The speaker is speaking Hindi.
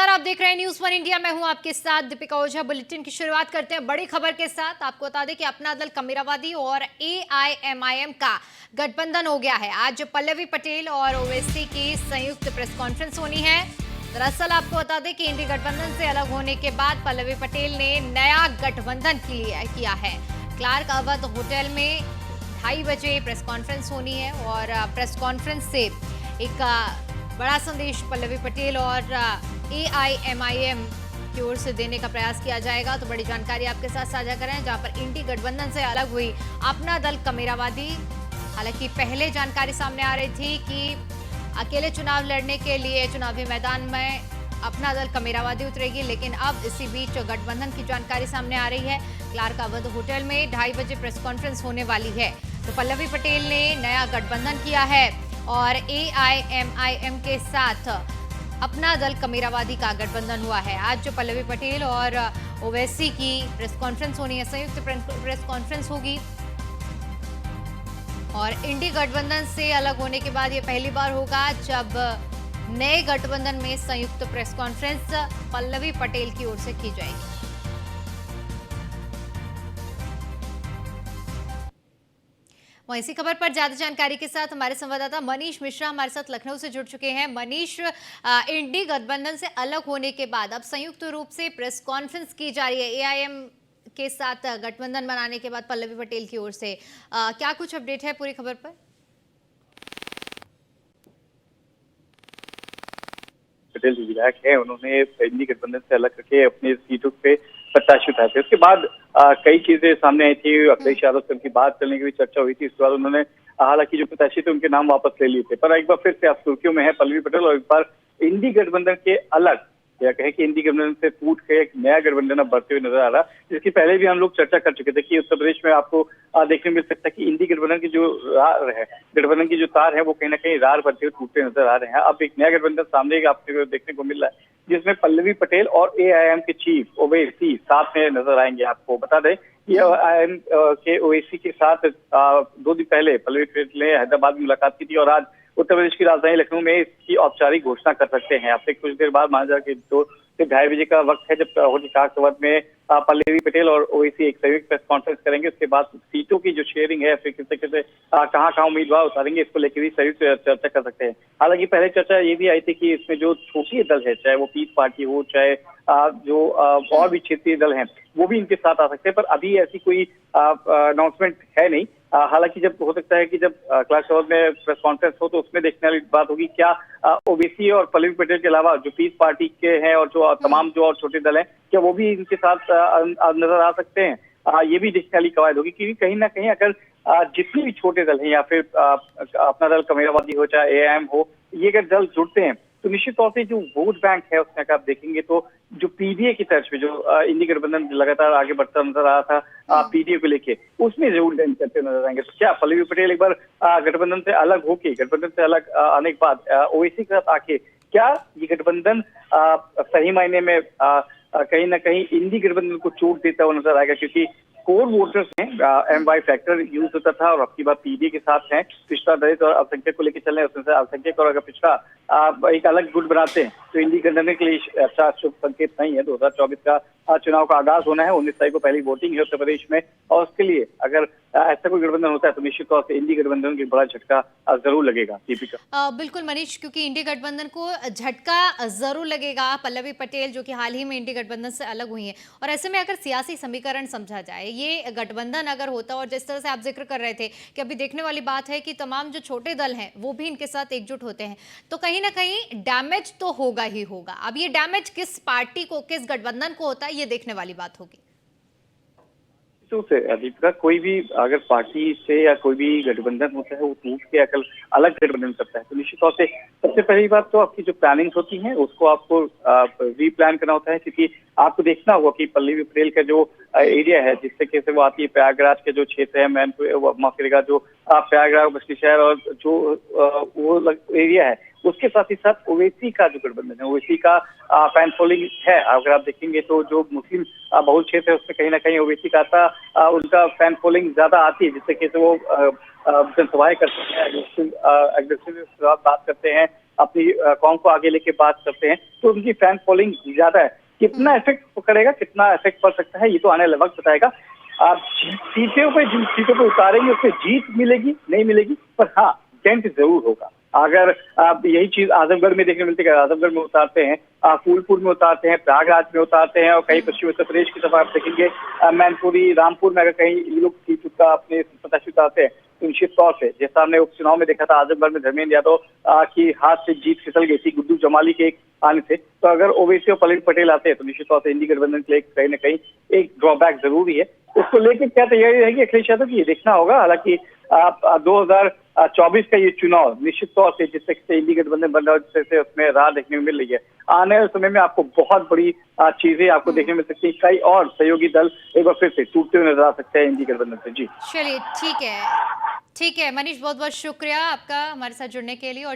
नमस्कार, आप देख रहे हैं न्यूज़ वन इंडिया। मैं हूं आपके साथ दीपिका ओझा। बुलेटिन की शुरुआत करते हैं बड़ी खबर के साथ। आपको बता दें कि अपना दल कमेरावादी और एआईएमआईएम का गठबंधन हो गया है। आज पल्लवी पटेल और ओवैसी की संयुक्त प्रेस कॉन्फ्रेंस होनी है। दरअसल आपको बता दें कि इंडी गठबंधन से अलग होने के बाद पल्लवी पटेल ने नया गठबंधन किया है। क्लार्क अवध होटल में 2:30 बजे प्रेस कॉन्फ्रेंस होनी है और प्रेस कॉन्फ्रेंस से एक बड़ा संदेश पल्लवी पटेल और एआईएमआईएम की ओर से देने का प्रयास किया जाएगा। तो बड़ी जानकारी आपके साथ साझा करें, जहां पर इंडी गठबंधन से अलग हुई अपना दल कमेरावादी। हालांकि पहले जानकारी सामने आ रही थी कि अकेले चुनाव लड़ने के लिए चुनावी मैदान में अपना दल कमेरावादी उतरेगी, लेकिन अब इसी बीच गठबंधन की जानकारी सामने आ रही है। क्लार्क अवध होटल में 2:30 बजे प्रेस कॉन्फ्रेंस होने वाली है। तो पल्लवी पटेल ने नया गठबंधन किया है और एआईएमआईएम के साथ अपना दल कमेरावादी का गठबंधन हुआ है। आज जो पल्लवी पटेल और ओवैसी की प्रेस कॉन्फ्रेंस होनी है, संयुक्त प्रेस कॉन्फ्रेंस होगी। और इंडी गठबंधन से अलग होने के बाद ये पहली बार होगा जब नए गठबंधन में संयुक्त प्रेस कॉन्फ्रेंस पल्लवी पटेल की ओर से की जाएगी। वहीं इसी खबर पर ज्यादा जानकारी के साथ हमारे संवाददाता मनीष मिश्रा हमारे साथ लखनऊ से जुड़ चुके हैं। मनीष, इंडी गठबंधन से अलग होने के बाद अब संयुक्त रूप से प्रेस कॉन्फ्रेंस की जा रही है एआईएम के साथ गठबंधन बनाने के बाद पल्लवी पटेल की ओर से। क्या कुछ अपडेट है पूरी खबर पर? पटेल जो विधायक है, उन्होंने इंडी गठबंधन से अलग करके अपने सीटों पे प्रत्याशी उठाए थे। उसके बाद कई चीजें सामने आई थी। अखिलेश यादव से उनकी बात करने की भी चर्चा हुई थी। इसके बाद उन्होंने हालांकि जो प्रत्याशी थे उनके नाम वापस ले लिए थे, पर एक बार फिर से सुर्खियों में है पल्लवी पटेल। और एक बार इंडी गठबंधन के अलग, या कहें कि इंडी गठबंधन से टूट के एक नया गठबंधन अब बढ़ते हुए नजर आ रहा है, जिसकी पहले भी हम लोग चर्चा कर चुके थे कि उत्तर प्रदेश में आपको देखने मिल सकता है कि इंडी गठबंधन की जो रार है, गठबंधन की जो तार है, वो कहीं ना कहीं रार बनते हुए टूटते नजर आ रहे हैं। अब एक नया गठबंधन सामने आपको देखने को मिल रहा है, जिसमें पल्लवी पटेल और एआईएम के चीफ ओवैसी साथ में नजर आएंगे। आपको बता दें कि एआईएम के ओवैसी के साथ 2 दिन पहले पल्लवी पटेल ने हैदराबाद में मुलाकात की थी और आज उत्तर प्रदेश की राजधानी लखनऊ में इसकी औपचारिक घोषणा कर सकते हैं। आपसे कुछ देर बाद माना जा कि 2 से 2:30 बजे का वक्त है जब होटल क्लार्क अवध में पल्लवी पटेल और ओवैसी एक संयुक्त प्रेस कॉन्फ्रेंस करेंगे। उसके बाद सीटों की जो शेयरिंग है, फिर किस तरीके से कहाँ उम्मीदवार उतारेंगे, इसको लेकर भी संयुक्त चर्चा कर सकते हैं। हालांकि पहले चर्चा ये भी आई थी कि इसमें जो छोटी दल है, चाहे वो पीस पार्टी हो, चाहे जो और भी क्षेत्रीय दल हैं, वो भी इनके साथ आ सकते हैं। पर अभी ऐसी कोई अनाउंसमेंट है नहीं। हालांकि जब हो सकता है कि जब क्लार्क अवध में प्रेस कॉन्फ्रेंस हो तो उसमें देखने वाली बात होगी क्या ओवैसी और पल्लवी पटेल के अलावा जो पीस पार्टी के हैं और जो तमाम जो और छोटे दल हैं, क्या वो भी इनके साथ नजर आ सकते हैं। ये भी देखने वाली कवायद होगी, क्योंकि कहीं ना कहीं अगर जितने भी छोटे दल हैं या फिर अपना दल कमेरावादी हो, चाहे एआईएम हो, ये अगर दल जुड़ते हैं तो निश्चित तौर से जो वोट बैंक है उसमें अगर आप देखेंगे तो जो पीडीए की तर्ज पे जो इंडी गठबंधन लगातार आगे बढ़ता नजर आ रहा था पीडीए को लेके, उसमें जरूर डेन करते नजर आएंगे। तो क्या पल्लवी पटेल एक बार गठबंधन से अलग होके, गठबंधन से अलग आने के बाद ओवैसी के साथ आके, क्या ये गठबंधन सही मायने में कहीं ना कहीं इंडी गठबंधन को चोट देता हुआ नजर आएगा? क्योंकि कोर वोटर्स हैं, MY फैक्टर यूज होता था और अब की बार पीडीए के साथ हैं। पिछड़ा दलित और अल्पसंख्यक को लेकर चल रहे हैं, उसमें से अल्पसंख्यक और अगर पिछड़ा एक अलग गुट बनाते हैं तो इंडी गठबंधन के लिए अच्छा शुभ संकेत नहीं है। 2024 का चुनाव का आगाज होना है, 19 तारीख को पहली वोटिंग है उत्तर प्रदेश में, और उसके लिए अगर ऐसा कोई गठबंधन होता है तो निश्चित तौर से इंडी गठबंधन को बड़ा झटका जरूर लगेगा। दीपिका। बिल्कुल मनीष, क्योंकि इंडी गठबंधन को झटका जरूर लगेगा। पल्लवी पटेल जो कि हाल ही में इंडी गठबंधन से अलग हुई हैं, और ऐसे में अगर सियासी समीकरण समझा जाए, ये गठबंधन अगर होता, और जिस तरह से आप जिक्र कर रहे थे कि अभी देखने वाली बात है कि तमाम जो छोटे दल हैं वो भी इनके साथ एकजुट होते हैं, तो कहीं ना कहीं डैमेज तो होगा ही होगा। अब ये डैमेज किस पार्टी को, किस गठबंधन को होता है, ये देखने वाली बात होगी। से दीपिका, कोई भी अगर पार्टी से या कोई भी गठबंधन होता है वो टूट के अकल अलग गठबंधन करता है तो निश्चित तौर से सबसे पहली बात तो आपकी जो प्लानिंग होती है उसको आपको रीप्लान करना होता है। क्योंकि आपको देखना होगा कि पल्लवी पटेल का जो एरिया है, जिस तरीके से वो आती है, प्रयागराज के जो क्षेत्र है, मैनपुर जो प्रयागराज बस्ती शहर और जो वो एरिया है, उसके साथ ही साथ ओवैसी का जो गठबंधन है, ओवैसी का फैन फॉलोइंग है। अगर आप देखेंगे तो जो मुस्लिम बहुल क्षेत्र है उसमें कहीं ना कहीं ओवैसी का आता उनका फैन फॉलोइंग ज्यादा आती है, जिससे कि वो जनसभाएं करते हैं, एग्रेसिव बात करते हैं, अपनी कौम को आगे लेके बात करते हैं तो उनकी फैन फॉलोइंग ज्यादा है। कितना इफेक्ट करेगा, कितना इफेक्ट पड़ सकता है, ये तो आने वाला वक्त बताएगा। आप सीटों पे, जिन सीटों पे उतारेंगे उससे जीत मिलेगी नहीं मिलेगी, पर हाँ डेंट जरूर होगा। अगर आप यही चीज आजमगढ़ में देखने मिलती है, आजमगढ़ में उतारते हैं, फूलपुर में उतारते हैं, प्रयागराज में उतारते हैं, और कहीं पश्चिम उत्तर प्रदेश की तरफ आप देखेंगे मैनपुरी, रामपुर में अगर कहीं ये लोग सीट का अपने प्रत्याशी उतारते हैं तो निश्चित तौर से, जैसा हमने उपचुनाव में देखा था आजमगढ़ में धर्मेंद्र यादव की हाथ से जीत फिसल गई थी गुड्डू जमाली के एक आने से, तो अगर ओवैसी और पलट पटेल आते हैं तो निश्चित तौर से इंडी गठबंधन के लिए कहीं ना कहीं एक ड्रॉबैक जरूरी है। उसको लेकर क्या तैयारी रहेगी अखिलेश यादव की, ये देखना होगा। हालांकि 2024 का ये चुनाव निश्चित तौर से जिस तरीके से इंडी गठबंधन बन रहा है, जिस तरह से उसमें राह देखने को मिल रही है, आने वाले समय में आपको बहुत बड़ी चीजें आपको देखने मिल सकती है। कई और सहयोगी दल एक बार फिर से टूटते हुए नजर आ सकते हैं इंडी गठबंधन से। जी चलिए ठीक है, ठीक है मनीष, बहुत बहुत शुक्रिया आपका हमारे साथ जुड़ने के लिए। और